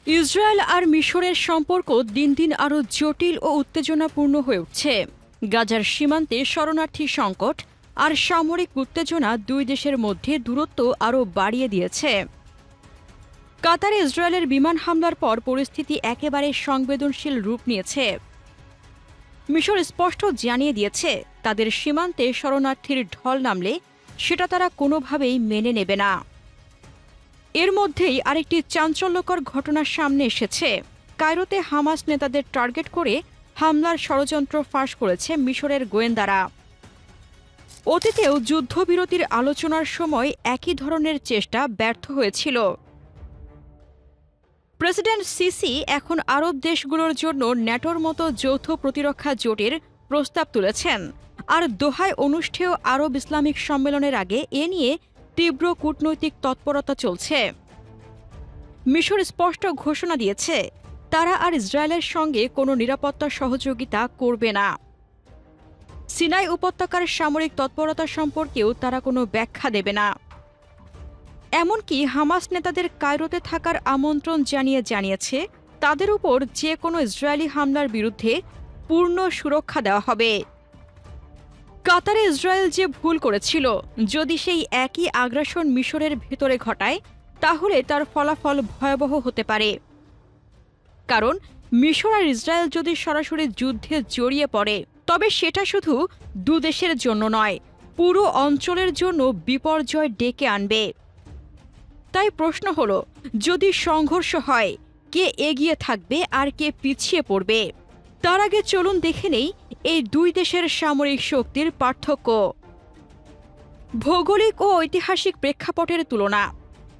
Israel আর মিশরের সম্পর্ক দিন দিন আরও জটিল ও উত্তেজনাপূর্ণ হয়ে উঠছে। গাজার সীমান্তে শরণার্থী সংকট আর সামরিক উত্তেজনা দুই দেশের মধ্যে দূরত্ব আরও বাড়িয়ে দিয়েছে। কাতারে ইসরায়েলের বিমান হামলার পর পরিস্থিতি একেবারে সংবেদনশীল রূপ নিয়েছে। মিশর স্পষ্ট জানিয়ে দিয়েছে, তাদের সীমান্তে শরণার্থীর ঢল নামলে সেটা তারা কোনোভাবেই মেনে নেবে না। এর মধ্যেই আরেকটি চাঞ্চল্যকর ঘটনা সামনে এসেছে। কায়রোতে হামাস নেতাদের টার্গেট করে হামলার ষড়যন্ত্র ফাঁস করেছে মিশরের গোয়েন্দারা। অতীতেও যুদ্ধবিরতির আলোচনার সময় একই ধরনের চেষ্টা ব্যর্থ হয়েছিল। প্রেসিডেন্ট সিসি এখন আরব দেশগুলোর জন্য ন্যাটোর মতো যৌথ প্রতিরক্ষা জোটের প্রস্তাব তুলেছেন, আর দোহায় অনুষ্ঠেয় আরব ইসলামিক সম্মেলনের আগে এ নিয়ে তীব্র কূটনৈতিক তৎপরতা চলছে। মিশর স্পষ্ট ঘোষণা দিয়েছে, তারা আর ইসরায়েলের সঙ্গে কোনো নিরাপত্তা সহযোগিতা করবে না। সিনাই উপত্যকার সামরিক তৎপরতা সম্পর্কেও তারা কোনো ব্যাখ্যা দেবে না। এমনকি হামাস নেতাদের কায়রোতে থাকার আমন্ত্রণ জানিয়েছে তাদের উপর যে কোনো ইসরায়েলি হামলার বিরুদ্ধে পূর্ণ সুরক্ষা দেওয়া হবে। কাতারে ইসরায়েল যে ভুল করেছিল, যদি সেই একই আগ্রাসন মিশরের ভেতরে ঘটায়, তাহলে তার ফলাফল ভয়াবহ হতে পারে। কারণ মিশর আর ইসরায়েল যদি সরাসরি যুদ্ধে জড়িয়ে পড়ে, তবে সেটা শুধু দুদেশের জন্য নয়, পুরো অঞ্চলের জন্য বিপর্যয় ডেকে আনবে। তাই প্রশ্ন হলো, যদি সংঘর্ষ হয়, কে এগিয়ে থাকবে আর কে পিছিয়ে পড়বে? তার আগে চলুন দেখে নেই এই দুই দেশের সামরিক শক্তির পার্থক্য। ভৌগোলিক ও ঐতিহাসিক প্রেক্ষাপটের তুলনা।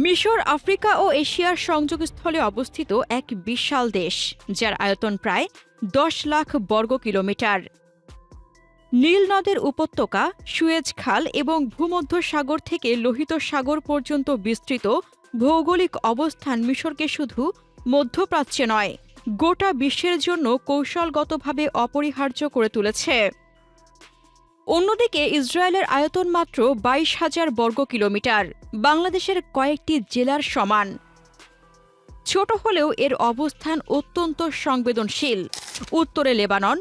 মিশর আফ্রিকা ও এশিয়ার সংযোগস্থলে অবস্থিত এক বিশাল দেশ, যার আয়তন প্রায় 10 লাখ বর্গ কিলোমিটার। নীল নদের উপত্যকা, সুয়েজ খাল এবং ভূমধ্যসাগর থেকে লোহিত সাগর পর্যন্ত বিস্তৃত ভৌগোলিক অবস্থান মিশরকে শুধু মধ্যপ্রাচ্যে নয়, গোটা বিশ্বের জন্য কৌশলগতভাবে অপরিহার্য করে তুলেছে। অন্যদিকে ইসরায়েলের আয়তন মাত্র 22,000 বর্গ কিলোমিটার, বাংলাদেশের কয়েকটি জেলার সমান। ছোট হলেও এর অবস্থান অত্যন্ত সংবেদনশীল। উত্তরে লেবানন,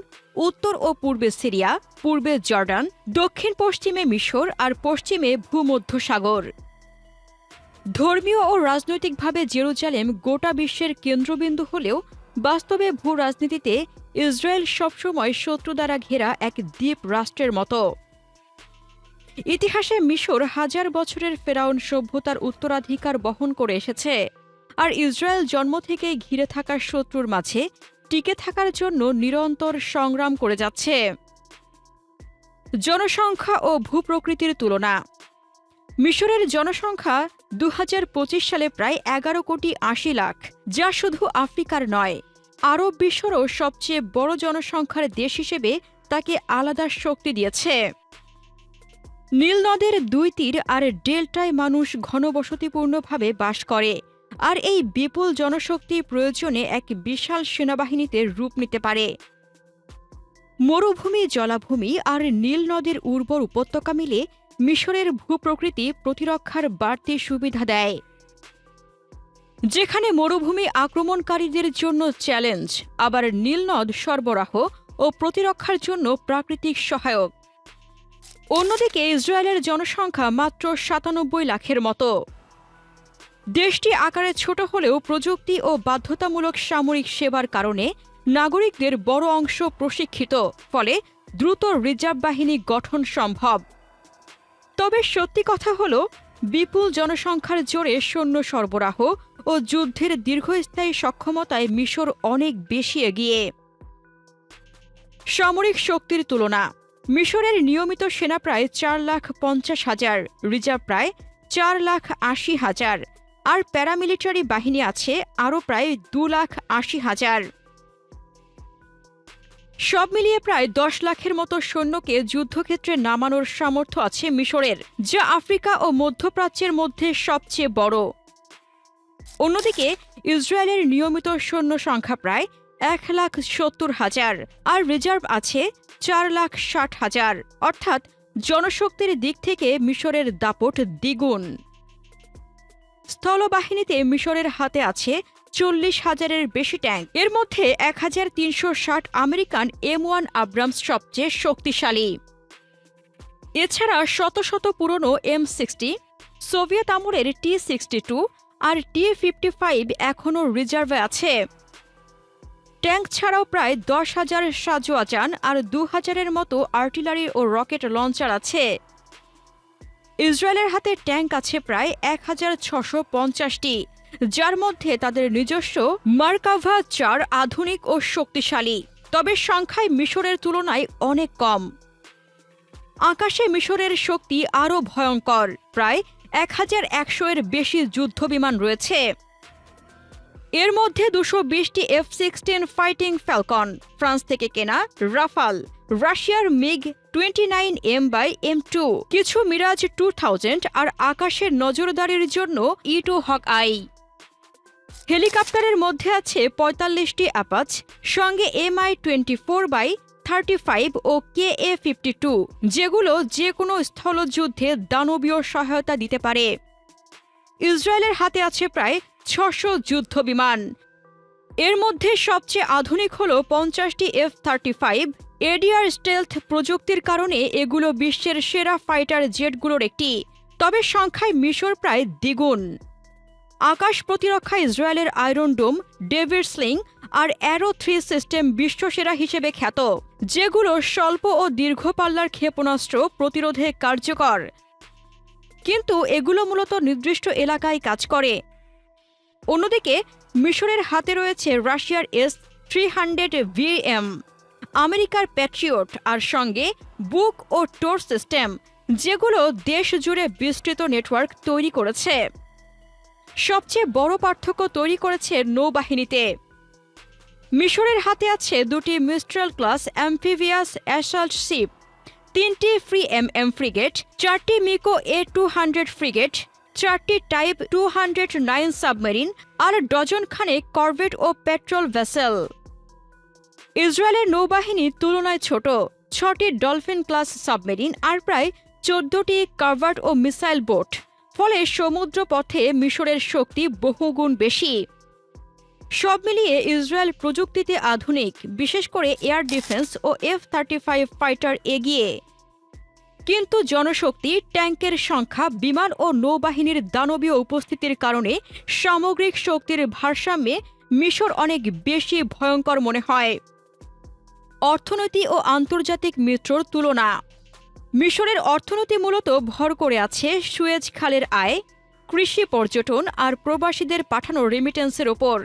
উত্তর ও পূর্বে সিরিয়া, পূর্বে জর্ডান, দক্ষিণ পশ্চিমে মিশর আর পশ্চিমে ভূমধ্যসাগর। ধর্মীয় ও রাজনৈতিকভাবে জেরুজালেম গোটা বিশ্বের কেন্দ্রবিন্দু হলেও বাস্তবে ভূ রাজনীতিতে ইসরায়েল সবসময় শত্রু দ্বারা ঘেরা এক দ্বীপ রাষ্ট্রের মতো। ইতিহাসে মিশর হাজার বছরের ফেরাউন সভ্যতার উত্তরাধিকার বহন করে এসেছে, আর ইসরায়েল জন্ম থেকেই ঘিরে থাকা শত্রুর মাঝে টিকে থাকার জন্য নিরন্তর সংগ্রাম করে যাচ্ছে। জনসংখ্যা ও ভূপ্রকৃতির তুলনা। মিশরের জনসংখ্যা 2025 সালে প্রায় 11,80,00,000, যা শুধু আফ্রিকার নয়, আরব বিশ্বরও সবচেয়ে বড় জনসংখ্যার দেশ হিসেবে তাকে আলাদা শক্তি দিয়েছে। নীল নদের দুই তীর আর ডেল্টায় মানুষ ঘনবসতিপূর্ণভাবে বাস করে, আর এই বিপুল জনশক্তি প্রয়োজনে এক বিশাল সেনাবাহিনীতে রূপ নিতে পারে। মরুভূমি, জলাভূমি আর নীল নদের উর্বর উপত্যকা মিলে মিশরের ভূপ্রকৃতি প্রতিরক্ষার বাড়তি সুবিধা দেয়। যেখানে মরুভূমি আক্রমণকারীদের জন্য চ্যালেঞ্জ, আবার নীল নদ সরবরাহ ও প্রতিরক্ষার জন্য প্রাকৃতিক সহায়ক। অন্যদিকে ইসরায়েলের জনসংখ্যা মাত্র 97 লাখের মতো। দেশটি আকারে ছোট হলেও প্রযুক্তি ও বাধ্যতামূলক সামরিক সেবার কারণে নাগরিকদের বড় অংশ প্রশিক্ষিত, ফলে দ্রুত রিজার্ভ বাহিনী গঠন সম্ভব। তবে সত্যি কথা হলো, বিপুল জনসংখ্যার জোরে সৈন্য সরবরাহ ও যুদ্ধের দীর্ঘস্থায়ী সক্ষমতায় মিশর অনেক বেশি এগিয়ে। সামরিক শক্তির তুলনা। মিশরের নিয়মিত সেনা প্রায় 4,50,000, রিজার্ভ প্রায় 4,80,000, আর প্যারামিলিটারি বাহিনী আছে আরও প্রায় 2,80,000। সব মিলিয়ে প্রায় 10 লাখের মতো সৈন্যকে যুদ্ধক্ষেত্রে নামানোর সামর্থ্য আছে মিশরের, যা আফ্রিকা ও মধ্যপ্রাচ্যের মধ্যে সবচেয়ে বড়। অন্যদিকে ইসরায়েলের নিয়মিত সৈন্য সংখ্যা প্রায় 1,70,000, আর রিজার্ভ আছে 4,60,000, অর্থাৎ জনশক্তির দিক থেকে মিশরের দাপট দ্বিগুণ। স্থলবাহিনীতে মিশরের হাতে আছে 40,000-এর বেশি ট্যাঙ্ক। এর মধ্যে 1,360 আমেরিকান M1 আব্রামস সবচেয়ে শক্তিশালী। এছাড়া শত শত পুরনো M60, সোভিয়েত আমলের T-62 আর T-55 এখনও রিজার্ভে আছে। ট্যাঙ্ক ছাড়াও প্রায় 10,000 সাঁজোয়া আর 2,000-এর মতো আর্টিলারি ও রকেট লঞ্চার আছে। ইসরায়েলের হাতে ট্যাঙ্ক আছে প্রায় 1,650টি, যার মধ্যে তাদের নিজস্ব মার্কাভা 4 আধুনিক ও শক্তিশালী, তবে সংখ্যায় মিশরের তুলনায় অনেক কম। আকাশে মিশরের শক্তি আরও ভয়ঙ্কর, প্রায় 1,100-এর বেশি যুদ্ধবিমান রয়েছে। এর মধ্যে 220টি F-16 ফাইটিং ফ্যালকন, ফ্রান্স থেকে কেনা রাফাল, রাশিয়ার MiG-29M/M2, কিছু মিরাজ 2000 আর আকাশের নজরদারির জন্য E-2 হকআই। হেলিকপ্টারের মধ্যে আছে 45টি অ্যাপাচ, সঙ্গে Mi-24/35 ও Ka-52, যেগুলো যে কোনো স্থলযুদ্ধে দানবীয় সহায়তা দিতে পারে। ইসরায়েলের হাতে আছে প্রায় 600 যুদ্ধবিমান। এর মধ্যে সবচেয়ে আধুনিক হল 50টি F-35। এডিআর স্টেলথ প্রযুক্তির কারণে এগুলো বিশ্বের সেরা ফাইটার জেটগুলোর একটি, তবে সংখ্যায় মিশর প্রায় দ্বিগুণ। আকাশ প্রতিরক্ষা ইসরায়েলের আয়রন ডোম, ডেভিড স্লিং আর অ্যারো 3 সিস্টেম বিশ্বসেরা হিসেবে খ্যাত, যেগুলো স্বল্প ও দীর্ঘ পাল্লার ক্ষেপণাস্ত্র প্রতিরোধে কার্যকর, কিন্তু এগুলো মূলত নির্দিষ্ট এলাকায় কাজ করে। অন্যদিকে মিশরের হাতে রয়েছে রাশিয়ার S-300VM, আমেরিকার প্যাট্রিয়ট আর সঙ্গে বুক ও টোর সিস্টেম, যেগুলো দেশ জুড়ে বিস্তৃত নেটওয়ার্ক তৈরি করেছে। সবচেয়ে বড় পার্থক্য তৈরি করেছে নৌবাহিনীতে। মিশরের হাতে আছে 2টি মিস্ট্রাল ক্লাস অ্যাম্ফিভিয়াস অ্যাসাল্ট শিপ, 3টি ফ্রি MM ফ্রিগেট, 4টি মিকো A-200 ফ্রিগেট, 4টি টাইপ 209 সাবমেরিন আর ডজনখানেক করভেট ও পেট্রোল ভেসেল। ইসরায়েলের নৌবাহিনী তুলনায় ছোট, 6টি ডলফিন ক্লাস সাবমেরিন আর প্রায় 14টি কাভার্ড ও মিসাইল বোট, ফলে সমুদ্র পথে মিশরের শক্তি বহুগুণ বেশি। সব মিলিয়ে ইসরায়েল প্রযুক্তিতে আধুনিক, বিশেষ করে এয়ার ডিফেন্স ও F-35 ফাইটার এগিয়ে, কিন্তু জনশক্তি, ট্যাঙ্কের সংখ্যা, বিমান ও নৌবাহিনীর দানবীয় উপস্থিতির কারণে সামগ্রিক শক্তির ভারসাম্যে মিশর অনেক বেশি ভয়ঙ্কর মনে হয়। অর্থনীতি ও আন্তর্জাতিক মিত্রর তুলনা। মিশরের অর্থনীতি মূলত ভর করে আছে সুয়েজ খালের আয়, কৃষি, পর্যটন আর প্রবাসীদের পাঠানো রেমিটেন্সের ওপর।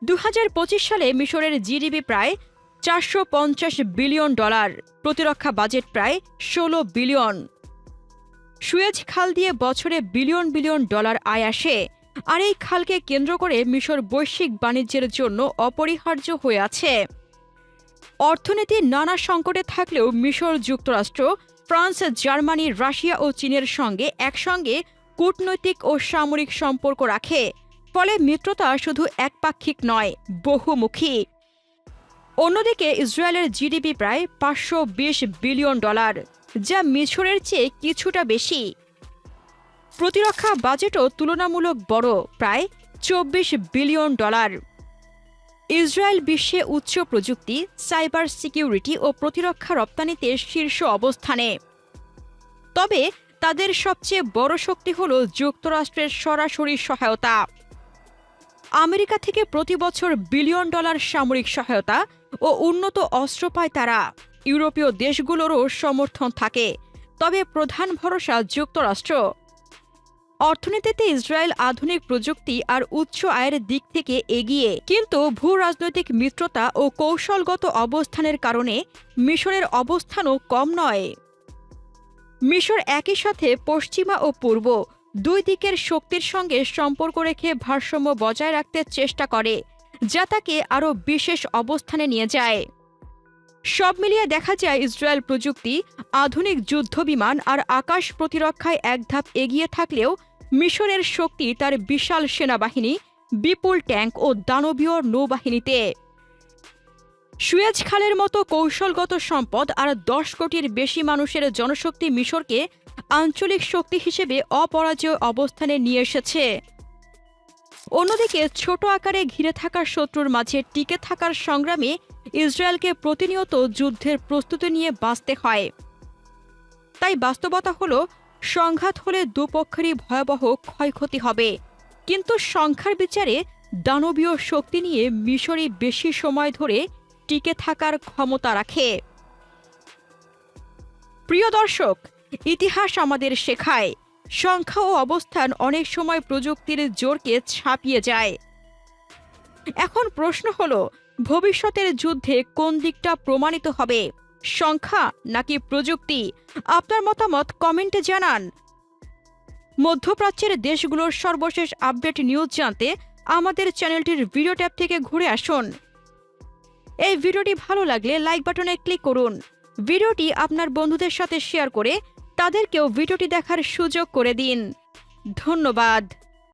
2025 সালে মিশরের জিডিপি প্রায় $450 বিলিয়ন, প্রতিরক্ষা বাজেট প্রায় $16 বিলিয়ন। সুয়েজ খাল দিয়ে বছরে বিলিয়ন বিলিয়ন ডলার আয় আসে, আর এই খালকে কেন্দ্র করে মিশর বৈশ্বিক বাণিজ্যের জন্য অপরিহার্য হয়ে আছে। অর্থনীতি নানা সংকটে থাকলেও মিশর যুক্তরাষ্ট্র, ফ্রান্স, জার্মানি, রাশিয়া ও চীনের সঙ্গে একসঙ্গে কূটনৈতিক ও সামরিক সম্পর্ক রাখে, ফলে মিত্রতা শুধু একপাক্ষিক নয়, বহুমুখী। অন্যদিকে ইসরায়েলের জিডিপি প্রায় $520 বিলিয়ন, যা মিশরের চেয়ে কিছুটা বেশি। প্রতিরক্ষা বাজেটও তুলনামূলক বড়, প্রায় $24 বিলিয়ন। ইসরায়েল বিশ্বে উচ্চ প্রযুক্তি, সাইবার সিকিউরিটি ও প্রতিরক্ষা রপ্তানিতে শীর্ষ অবস্থানে। তবে তাদের সবচেয়ে বড় শক্তি হল যুক্তরাষ্ট্রের সরাসরি সহায়তা। আমেরিকা থেকে প্রতি বছর বিলিয়ন ডলার সামরিক সহায়তা ও উন্নত অস্ত্র পায় তারা। ইউরোপীয় দেশগুলোরও সমর্থন থাকে, তবে প্রধান ভরসা যুক্তরাষ্ট্র। অর্থনীতিতে ইসরায়েল আধুনিক প্রযুক্তি আর উচ্চ আয়ের দিক থেকে এগিয়ে, কিন্তু ভূ-রাজনৈতিক মিত্রতা ও কৌশলগত অবস্থানের কারণে মিশরের অবস্থানও কম নয়। মিশর একই সাথে পশ্চিমা ও পূর্ব দুই দিকের শক্তির সঙ্গে সম্পর্ক রেখে ভারসাম্য বজায় রাখতে চেষ্টা করে, যা তাকে আরও বিশেষ অবস্থানে নিয়ে যায়। সব মিলিয়ে দেখা যায় ইসরায়েল প্রযুক্তি, আধুনিক যুদ্ধবিমান আর আকাশ প্রতিরক্ষায় এক ধাপ এগিয়ে থাকলেও মিশরের শক্তি তার বিশাল সেনাবাহিনী, বিপুল ট্যাঙ্ক ও দানবীয় নৌবাহিনীতে। সুয়েজ খালের মতো কৌশলগত সম্পদ আর 10 কোটির বেশি মানুষের জনশক্তি মিশরকে আঞ্চলিক শক্তি হিসেবে অপরাজেয় অবস্থানে নিয়ে এসেছে। অন্যদিকে ছোট আকারে ঘিরে থাকা শত্রুর মাঝে টিকে থাকার সংগ্রামে ইসরায়েলকে প্রতিনিয়ত যুদ্ধের প্রস্তুতি নিয়ে বাঁচতে হয়। তাই বাস্তবতা হলো, সংঘাত হলে দুপক্ষেরই ভয়াবহ ক্ষয়ক্ষতি হবে, কিন্তু সংখ্যার বিচারে দানবীয় শক্তি নিয়ে মিশরই বেশি সময় ধরে টিকে থাকার ক্ষমতা রাখে। প্রিয় দর্শক, ইতিহাস আমাদের শেখায় সংখ্যা ও অবস্থান অনেক সময় প্রযুক্তির জোরকে ছাপিয়ে যায়। এখন প্রশ্ন হলো, ভবিষ্যতের যুদ্ধে কোন দিকটা প্রমাণিত হবে, সংখ্যা নাকি প্রযুক্তি? আপনার মতামত কমেন্টে জানান। মধ্যপ্রাচ্যের দেশগুলোর সর্বশেষ আপডেট নিউজ জানতে আমাদের চ্যানেলটির ভিডিও ট্যাব থেকে ঘুরে আসুন। এই ভিডিওটি ভালো লাগলে লাইক বাটনে ক্লিক করুন। ভিডিওটি আপনার বন্ধুদের সাথে শেয়ার করে তাদেরকেও ভিডিওটি দেখার সুযোগ করে দিন। ধন্যবাদ।